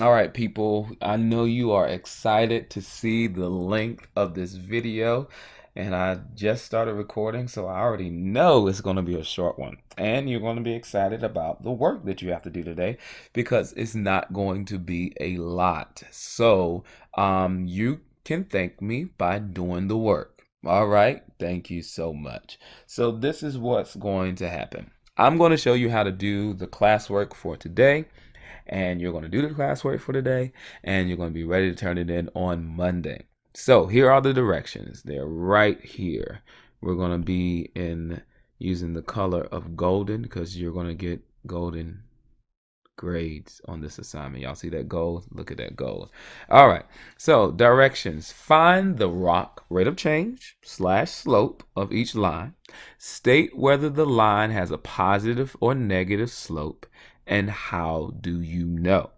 All right, people, I know you are excited to see the length of this video, and I just started recording, so I already know it's going to be a short one. And you're going to be excited about the work that you have to do today because it's not going to be a lot. So, you can thank me by doing the work. All right, thank you so much. So, this is what's going to happen. I'm going to show you how to do the classwork for today, and you're going to do the classwork for today, and you're going to be ready to turn it in on Monday. So here are the directions. They're right here. We're going to be in using the color of golden because you're going to get golden grades on this assignment. Y'all see that gold? Look at that gold. All right. So directions. Find the rock rate of change / slope of each line. State whether the line has a positive or negative slope, and how do you know?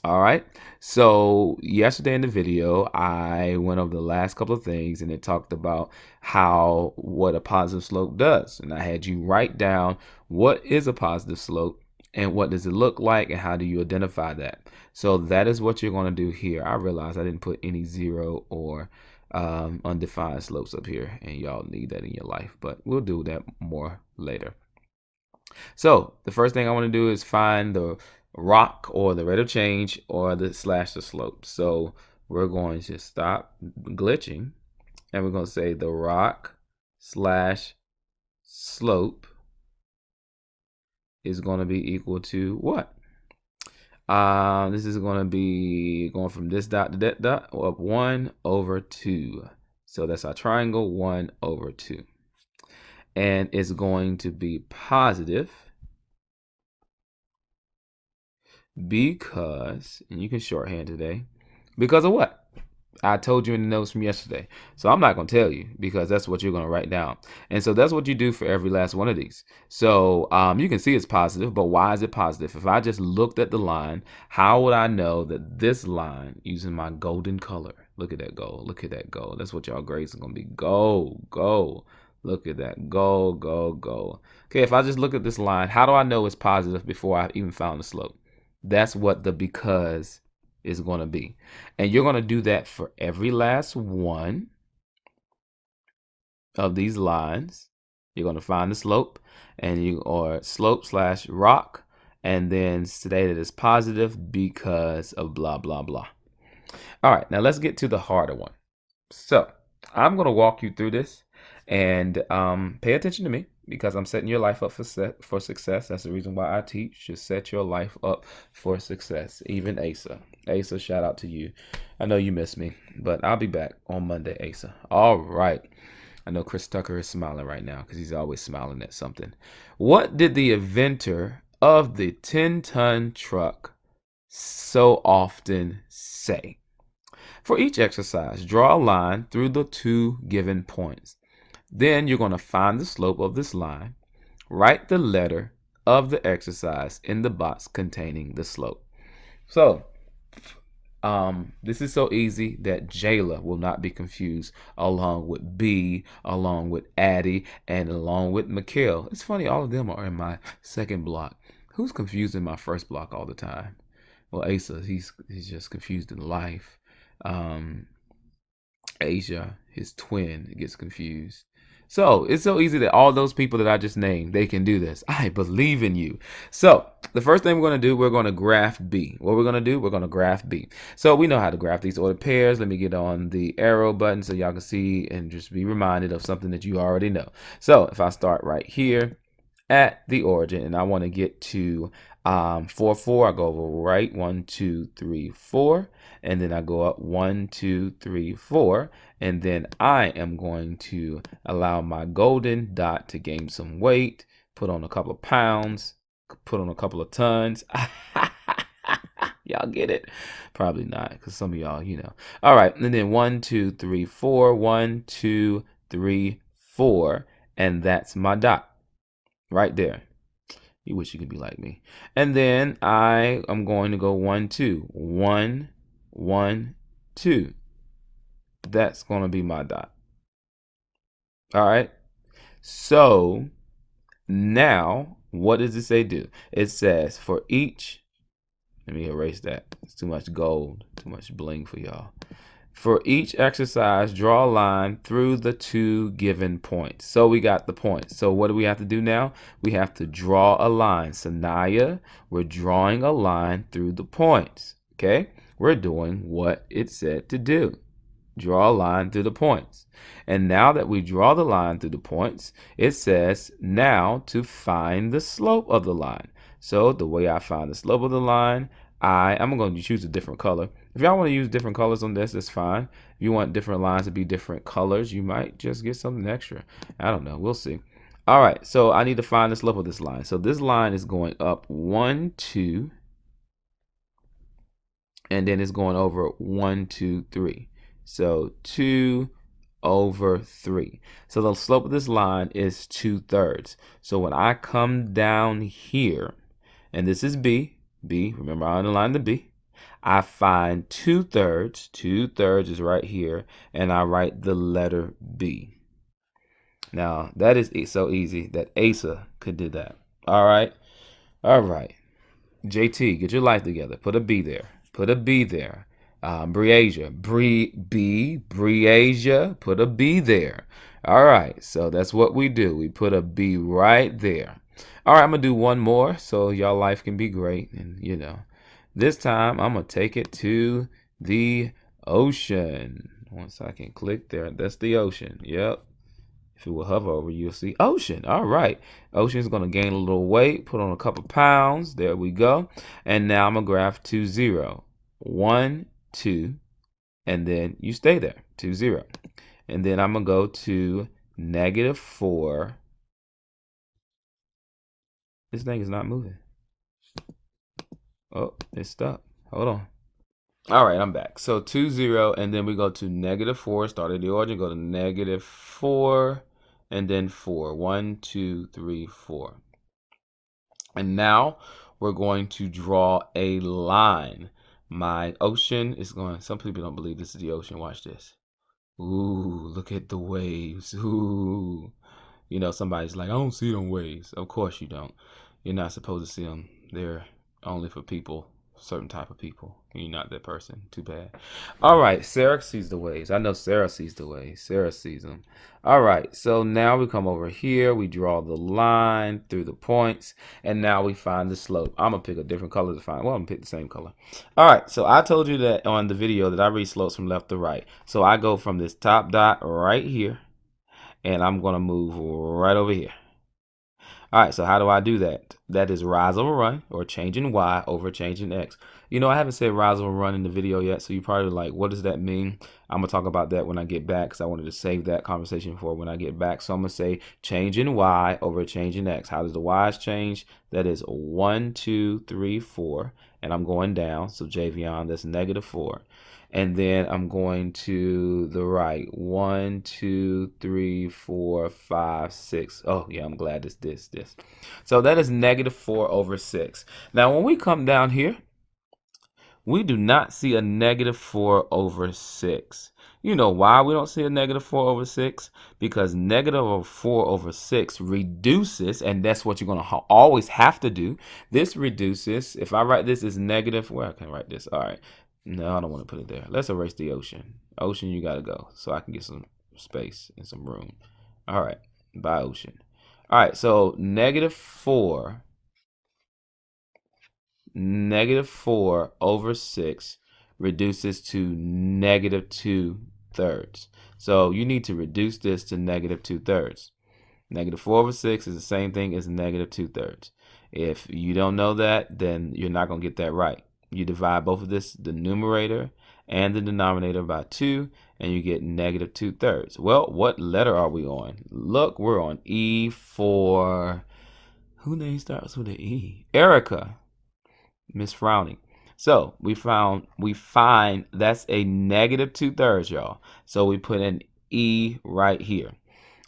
All right. So yesterday in the video, I went over the last couple of things and it talked about what a positive slope does. And I had you write down what is a positive slope and what does it look like and how do you identify that. So that is what you're going to do here. I realized I didn't put any zero or undefined slopes up here, and y'all need that in your life, but we'll do that more later. So the first thing I want to do is find the rock or the rate of change or the / the slope. So we're going to stop glitching and we're going to say the rock / slope is going to be equal to what? This is going to be going from this dot to that dot up 1/2. So that's our triangle, 1/2. And it's going to be positive because, and you can shorthand today, because of what? I told you in the notes from yesterday. So I'm not going to tell you because that's what you're going to write down. And so that's what you do for every last one of these. So you can see it's positive, but why is it positive? If I just looked at the line, how would I know that this line, using my golden color, look at that gold, look at that gold. That's what y'all grades are going to be. Gold, gold. Look at that. Gold, gold, gold. Okay, if I just look at this line, how do I know it's positive before I even found the slope? That's what the because is going to be. And you're going to do that for every last one of these lines. You're going to find the slope or slope / rock, and then state it as positive because of blah, blah, blah. All right, now let's get to the harder one. So I'm going to walk you through this, and pay attention to me because I'm setting your life up for success. That's the reason why I teach, to set your life up for success. Even Asa. Asa, shout out to you. I know you miss me, but I'll be back on Monday, Asa. All right. I know Chris Tucker is smiling right now because he's always smiling at something. What did the inventor of the 10-ton truck so often say? For each exercise, draw a line through the two given points. Then you're going to find the slope of this line. Write the letter of the exercise in the box containing the slope. So, this is so easy that Jayla will not be confused, along with B, along with Addie, and along with Mikhail. It's funny, all of them are in my second block. Who's confused in my first block all the time? Well, Asa, he's just confused in life. Asia, his twin, gets confused. So it's so easy that all those people that I just named, they can do this. I believe in you. So the first thing we're going to do, we're going to graph B. What we're going to do, we're going to graph B. So we know how to graph these ordered pairs. Let me get on the arrow button so y'all can see and just be reminded of something that you already know. So if I start right here at the origin and I want to get to 4, 4, I go over right 1, 2, 3, 4, and then I go up 1, 2, 3, 4, and then I am going to allow my golden dot to gain some weight, put on a couple of pounds, put on a couple of tons. Y'all get it? Probably not, because some of y'all, All right, and then 1, 2, 3, 4, 1, 2, 3, 4, and that's my dot right there. You wish you could be like me. And then I am going to go 1, 2. 1, 1, 2. That's going to be my dot. All right. So now, what does it say do? It says for each Let me erase that. It's too much gold, too much bling for y'all. For each exercise, draw a line through the 2 given points. So we got the points. So what do we have to do now? We have to draw a line. Sanaya, we're drawing a line through the points. Okay? We're doing what it said to do. Draw a line through the points. And now that we draw the line through the points, it says now to find the slope of the line. So the way I find the slope of the line, I'm going to choose a different color. If y'all want to use different colors on this, that's fine. If you want different lines to be different colors, you might just get something extra. I don't know. We'll see. All right. So I need to find the slope of this line. So this line is going up 1, 2, and then it's going over 1, 2, 3. So 2 over 3. So the slope of this line is 2/3. So when I come down here, and this is B, remember I underlined the B, I find 2/3. 2/3 is right here, and I write the letter B. Now that is so easy that Asa could do that. All right. JT, get your life together. Put a B there. Put a B there. Briasia, Briasia, put a B there. All right, so that's what we do. We put a B right there. All right, I'm going to do one more so y'all life can be great. And, this time I'm going to take it to the ocean. Once I can click there, that's the ocean. Yep. If you will hover over, you'll see ocean. All right. Ocean's going to gain a little weight, put on a couple pounds. There we go. And now I'm going to graph 2, 0. 1, 2, and then you stay there, 2, 0. And then I'm going to go to -4. This thing is not moving. Oh, it's stuck. Hold on. All right, I'm back. So 2, 0, and then we go to -4, start at the origin, go to -4, and then 4. 1, 2, 3, 4. And now we're going to draw a line. My ocean is going, some people don't believe this is the ocean. Watch this. Ooh, look at the waves. Ooh. Somebody's like, I don't see them waves. Of course you don't. You're not supposed to see them. They're only for people, certain type of people. You're not that person. Too bad. All right, Sarah sees the waves. I know Sarah sees the waves. Sarah sees them. All right, so now we come over here. We draw the line through the points, and now we find the slope. I'm going to pick a different color to find. Well, I'm going to pick the same color. All right, so I told you that on the video that I read slopes from left to right. So I go from this top dot right here, and I'm going to move right over here. All right, so how do I do that? That is rise over run, or change in Y over change in X. I haven't said rise over run in the video yet, so you probably like, what does that mean? I'm going to talk about that when I get back, because I wanted to save that conversation for when I get back. So I'm going to say change in Y over change in X. How does the Y's change? That is 1, 2, 3, 4, and I'm going down. So Javion, that's -4. And then I'm going to the right. 1, 2, 3, 4, 5, 6. Oh, yeah, I'm glad it's this. So that is -4 over 6. Now, when we come down here, we do not see a -4 over 6. You know why we don't see a -4 over 6? Because -4 over 6 reduces, and that's what you're going to always have to do. This reduces. If I write this as negative, where I can write this? All right. No, I don't want to put it there. Let's erase the ocean. Ocean, you got to go so I can get some space and some room. All right. Bye, ocean. All right. So -4 over 6 reduces to -2/3. So you need to reduce this to -2/3. -4 over 6 is the same thing as -2/3. If you don't know that, then you're not going to get that right. You divide both of this, the numerator and the denominator, by 2, and you get -2/3. Well, what letter are we on? Look, we're on E for, who name starts with an E? Erica. Miss Frowning. So we find that's a -2/3, y'all. So we put an E right here.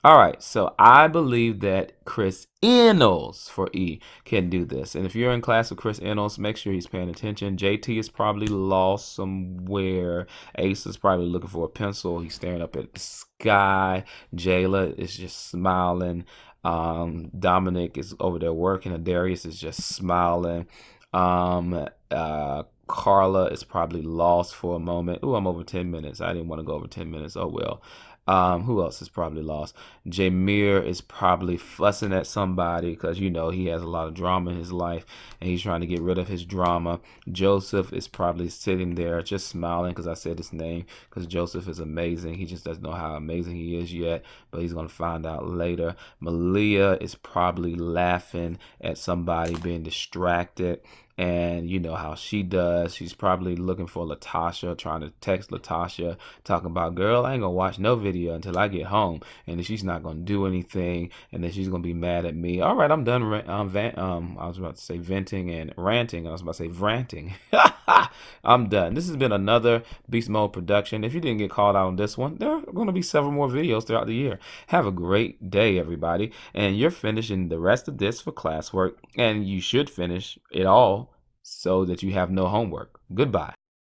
All right, so I believe that Chris Ennals, for E, can do this. And if you're in class with Chris Ennals, make sure he's paying attention. JT is probably lost somewhere. Ace is probably looking for a pencil. He's staring up at the sky. Jayla is just smiling. Dominic is over there working, and Darius is just smiling. Carla is probably lost for a moment. Ooh, I'm over 10 minutes. I didn't want to go over 10 minutes. Oh well. Who else is probably lost? Jameer is probably fussing at somebody because he has a lot of drama in his life and he's trying to get rid of his drama. Joseph is probably sitting there just smiling because I said his name, because Joseph is amazing. He just doesn't know how amazing he is yet, but he's going to find out later. Malia is probably laughing at somebody being distracted. And you know how she does. She's probably looking for Latasha, trying to text Latasha, talking about, girl, I ain't gonna watch no video until I get home. And then she's not gonna do anything, and then she's gonna be mad at me. All right, I'm done. I was about to say venting and ranting. I was about to say ranting. I'm done. This has been another Beast Mode production. If you didn't get called out on this one, there are going to be several more videos throughout the year. Have a great day, everybody. And you're finishing the rest of this for classwork, and you should finish it all so that you have no homework. Goodbye.